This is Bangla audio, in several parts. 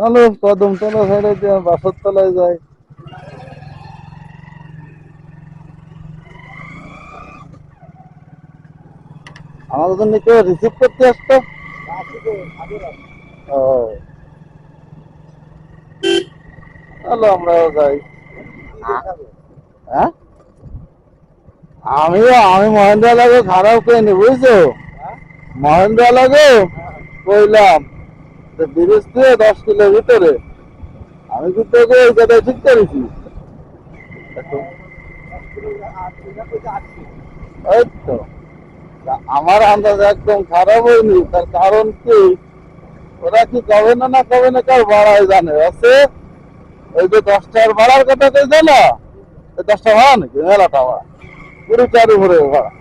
চলো কদমতলা সাইডে দিয়ে বাসর তলায় যাই। আমাদের জন্য কেউ রিসিভ করতে আসতো? ও, চলো আমরাও যাই। হ্যাঁ, আমি মহেন্দ্র লাগে খারাপ করিনি বুঝছো। মহেন্দ্র লাগে কইলাম যে ব্রিজ থেকে 10 কিলো ভিতরে। আমি কিন্তু ওকে ওই জায়গায় ঠিক করেছি। ওই তো, আমার আন্দাজ একদম খারাপ হয়নি। তার কারণ কি, ওরা কি কবে না কবে না কার বাড়ায় জানে আছে। ওই যে 10টার ভাড়ার কথা কইছে না, 10টা ভাড়া নাকি মেলাটা ভাড়া পুরো চারু ভরে ভাড়া।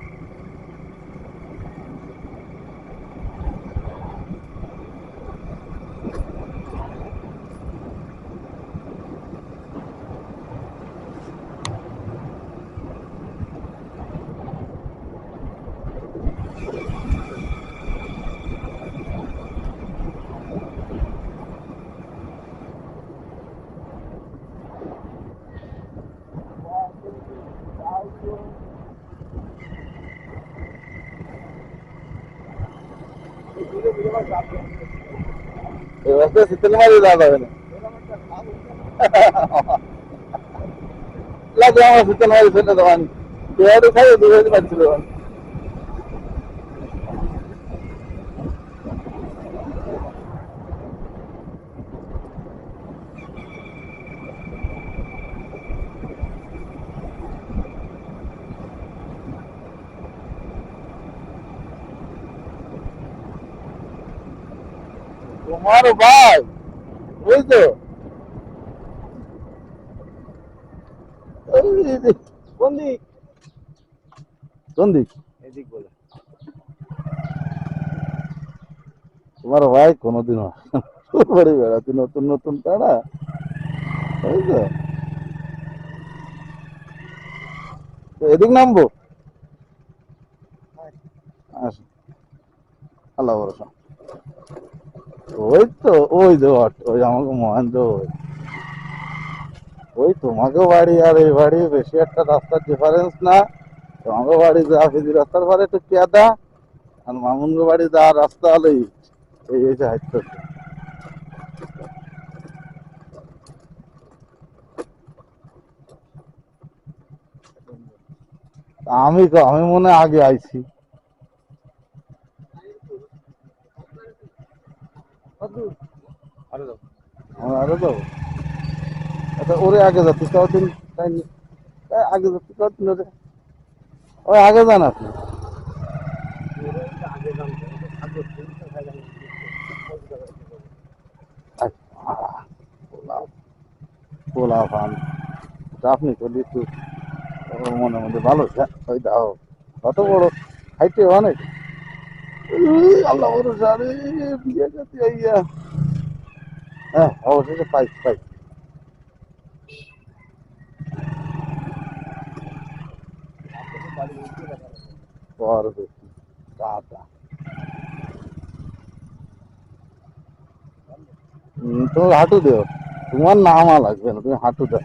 এবার শীতল মারি যাওয়া যাবে না। লাগে আমার শীতল মারি ফেলে দেওয়ান বিহারি খাই দুই পাচ্ছিল। তোমার ভাই বুঝছো, কোন দিক কোন দিক এদিক বলে তোমার ভাই কোনোদিনও বাড়ি বেড়াতে নতুন নতুন পাড়া বুঝছো। তো এদিক নামবো। আসো, আল্লাহ ভরসা। ওই তো ওই যে ওই আমাকে মহেন্দ্র ওই তোমাকে বাড়ি আর এই বাড়ি বেশি একটা রাস্তার ডিফারেন্স না। তোমাকে বাড়ি যা ফিজি রাস্তার পরে একটু কেদা, আর মামুনকে বাড়ি যা রাস্তা হলেই এই এসে হাঁটতে। আমি মনে হয় আগে আইছি। আরো যাবো। আচ্ছা ওরে আগে যাচ্ছি কদিন, আগে যাচ্ছি কদিন ওরে, ওই আগে যান আপনি। পোলাও পোলাও খান আপনি করলে একটু মনে মধ্যে ভালো ওই দাও কত বড় হাইটে অনেক। আল্লাহ ভরসা রে, বিয়ে করতে আইয়া। হ্যাঁ অবশেষে পাই পর দেখি কাটা। তুমি হাঁটু দেও, তোমার নামা লাগবে না, তুমি হাঁটু দাও।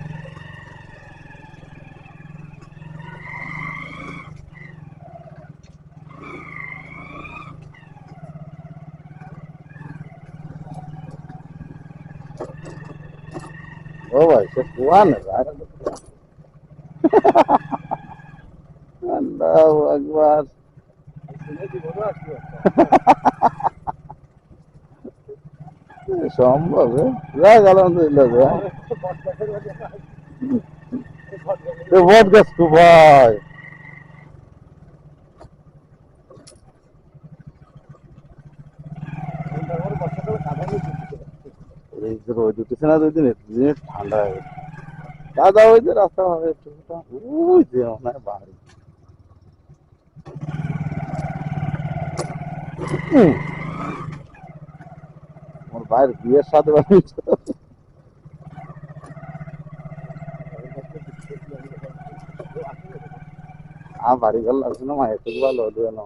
ও ভাই সে কুয়া না আল্লাহু আকবার। সম্ভব যাক আলহামদুলিল্লাহ। বট গাছ খুব ভাই। এই যে রোদ উঠেছে না 2 দিন, দিনে ঠান্ডা হয়ে গেছে। কাদা ওই যে রাস্তা হবে একটু, ওই যে মনে হয় বাড়ি। আমার ভাইয়ের বিয়ের সাথে বাড়ি ঘর লাগছে না, মায়ের থেকে ভালো হলো না।